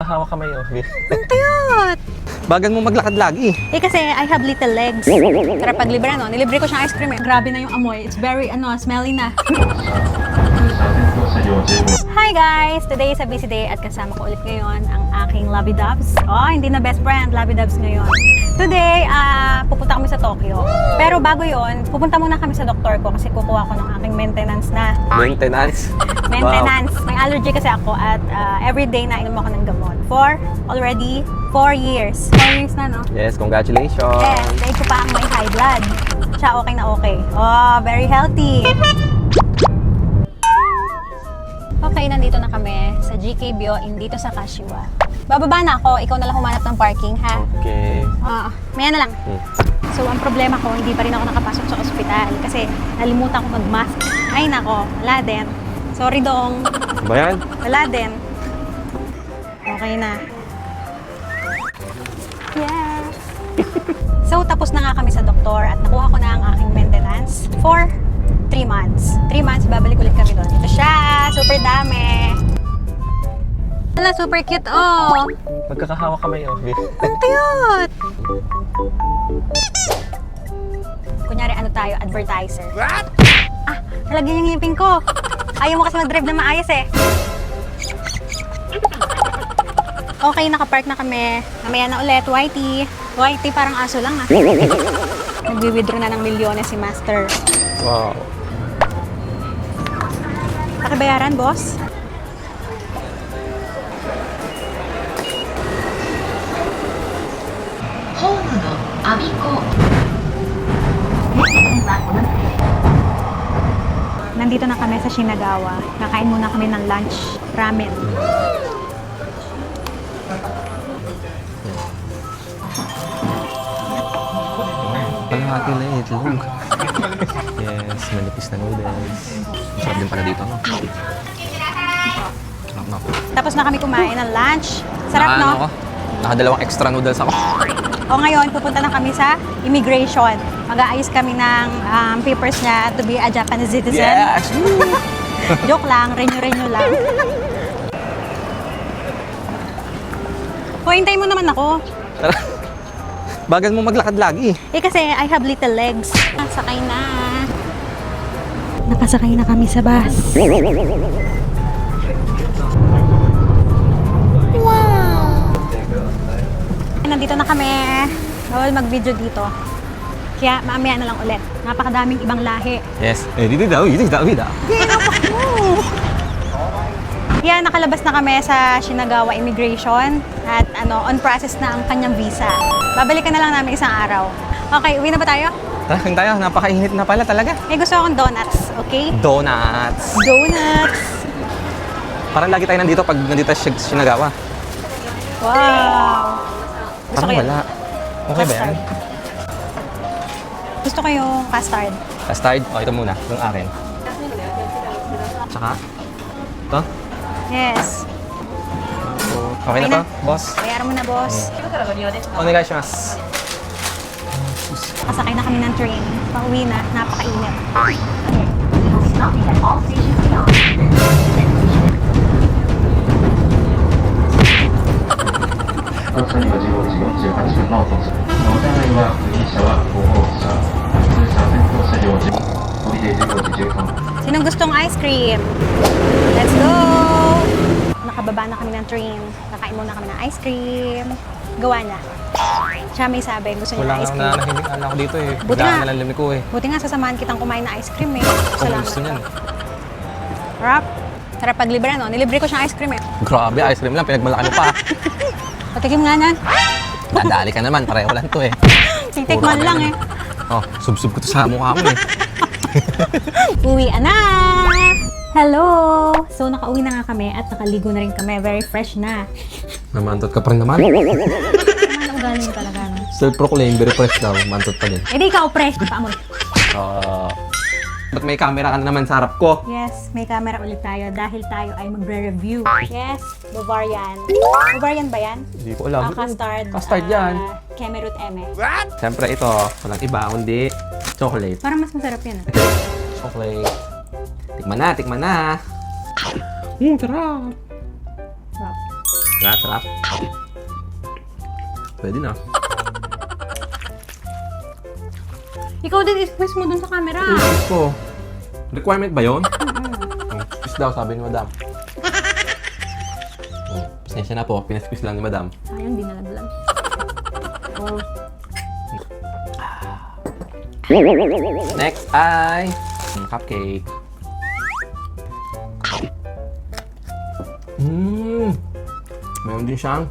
Magkakahawak kamay, oh. Ang tayot! Bagal mo maglakad lagi. Eh kasi I have little legs. Tara paglibre, no? Nilibre ko siyang ice cream eh. Grabe na yung amoy. It's very, smelly na. Hi guys! Today is a busy day at kasama ko ulit ngayon ang aking Lovey Dubs. Oh, hindi na best friend, Lovey Dubs ngayon. Today, pupunta kami sa Tokyo. Pero bago yon, pupunta muna kami sa doktor ko kasi kukuha ko ng aking maintenance na. Maintenance? Maintenance. Wow. May allergy kasi ako at everyday na inom ako ng gamot. For already 4 years. 4 years na, no? Yes, congratulations. Yes, dahil ko pa ang may high blood. Siya okay na okay. Oh, very healthy. Okay, nandito na kami sa GK Bio-in dito sa Kashiwa. Bababa na ako, ikaw na lang humanap ng parking, ha? Okay. Maya na lang. So, ang problema ko, hindi pa rin ako nakapasok sa ospital kasi nalimutan ko mag-mask. Ay, nako, wala din. Sorry dong. Ba yan? Wala din. Okay na. Yes! So, tapos na nga kami sa doktor at nakuha ko na ang aking maintenance for 3 months. 3 months, babalik ulit kami doon. Ito siya! Super dami! Wala, super cute, oh! Magkakahawak kamay, oh. Ang tayot! Kunyari, ano tayo, advertiser. What? Nalagyan yung ngipin ko. Ayaw mo kasi mag-drive na maayos eh. Okay, nakapark na kami. Mamaya na ulit, Whitey. Whitey, parang aso lang ah. Nagwi-withdraw na ng milyones si Master. Wow. Pakibayaran, boss? Nandito na kami sa Shinagawa. Nakain muna kami ng lunch. Ramen. Palahati na yung itlog. Yes, manipis na noodles. Masarap din pala dito, no? Sarap na ako. Tapos na kami kumain ng lunch. Sarap, no? Ako? Nakadalawang extra noodles ako. O ngayon, pupunta na kami sa immigration. Mag-aayos kami ng papers niya to be a Japanese citizen. Yes! Joke lang, renew lang. Hintayin mo naman ako. Bagal mo maglakad lagi. Eh kasi I have little legs. Sakay na. Nakasakay na kami sa bus. Wow! Nandito na kami. Bawal mag-video dito. Kaya mamaya na lang ulit. Napakadaming ibang lahi. Yes. Eh, dito daw. Yan, nakalabas na kami sa Shinagawa Immigration at on process na ang kanyang visa. Babalikan na lang namin isang araw. Okay, uwi na ba tayo? Tara, tayo. Napakainit na pala talaga. Eh, gusto akong donuts, okay? Donuts. Donuts! Parang lagi tayo nandito pag nandito sa Shinagawa. Wow! Gusto Parang ko yun. wala. Okay ba yan? Custard. Gusto ko yung custard. Custard? O, ito muna. Yung akin. Tsaka? Ito? Yes. Okay na to, boss? Bayaran mo na, boss. Onegaishimasu. Kasakay na kami ng train. Pauwi na. Napakainit. Sinong gustong ice cream? Let's go! Nakababa na kami ng train. Kakain muna kami ng ice cream. Gawa na. Siya may sabi, gusto niya ng ice cream. Nanahimik ako dito eh. Buti nga. Kailangan ng lamig ko eh. Buti nga sasamahan kitang kumain ng ice cream eh. Kung gusto niyan. Rap. Sarap paglibre, no? Nilibre ko siyang ice cream eh. Grabe, ice cream lang. Pinagmalaki mo pa. Patikim nga nan. Dadali ka naman. Pareho lang to eh. Titikman lang eh. Oh, sub-sub ko to sa mukha mo eh. Uwi na! Hello! So, nakauwi na nga kami at nakaligo na rin kami. Very fresh na. Namantot ka pa rin naman. Naman ang ugali mo talaga. No? Self-proclaim, very fresh daw. Mantot pa din. Eh di ikaw, fresh. Paamoy. Ba't may camera ka na naman sa harap ko? Yes, may camera ulit tayo dahil tayo ay magre-review. Yes, Bavarian. Bavarian ba yan? Hindi ko alam. Custard. Custard yan. Kemerut Eme. Siyempre ito, walang iba kundi chocolate. Parang mas masarap yan. Chocolate. Tikman na, tikman na. Sarap. Sarap. Sarap. Pwede na. Ikaw din, i-squeeze mo dun sa camera. Squeeze ko. Requirement ba yun? Squeeze daw, sabi ni madam. Pasensya na po, pinasqueeze lang ni madam. Sayang, di nalaglag. Oh. Next ay cupcake. Mayroon din siyang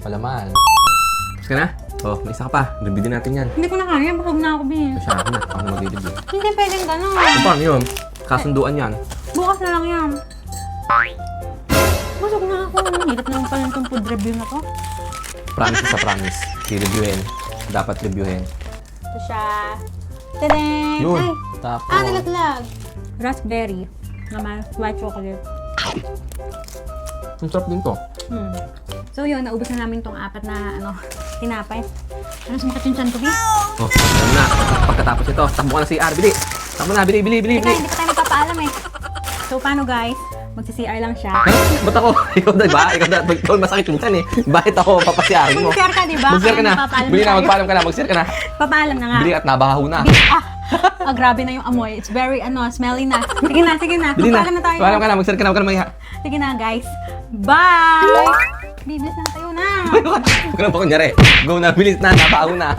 palaman. Tapos ka na? Oh, may isa ka pa. Review din natin yan. Hindi ko na kaya, busog na ako, Bin. Ito siya, ako na. Ako mag-review. Hindi pwedeng gano'n. Ano paano yun? Kasunduan yan. Bukas na lang yan. Busog na ako. Hirap naman pala itong food review na to. Promise sa promise. I-reviewin. Dapat reviewin. Ito siya. Tadang! Yun. Ay! Tapos. Nalaglag. Raspberry. Naman, white chocolate. Ang sarap din to. So yun, naubos na namin tong apat na tinapay. Ano sumakit yung chan ko, Bi? Oh, alam na. Pagkatapos ito, takbo ka na CR. Bili! Takbo na, bili. Teka, hindi pa tayo magpapaalam eh. So paano guys? Magsi-CR lang siya. Ba't ako? Ikaw na ba? Ikaw masakit yung chan eh. Bakit ako papasiyarin mo? Mag-CR ka, di ba? Mag-CR ka na. Magpapaalam Bili na, tayo. magpaalam ka na. Mag-CR ka na. Papaalam na nga. Bili at nabaho na. Grabe na yung amoy. It's very, smelly na. Sige na. Bili na. Papaalam na tayo. Paalam ka na. Mag-CR ka na. Huwag ka na mahiha. Sige na, guys. Bye! Bibilis na tayo na. Huwag ka na pa kunyari. Go na. Bilis na. Nabaho na.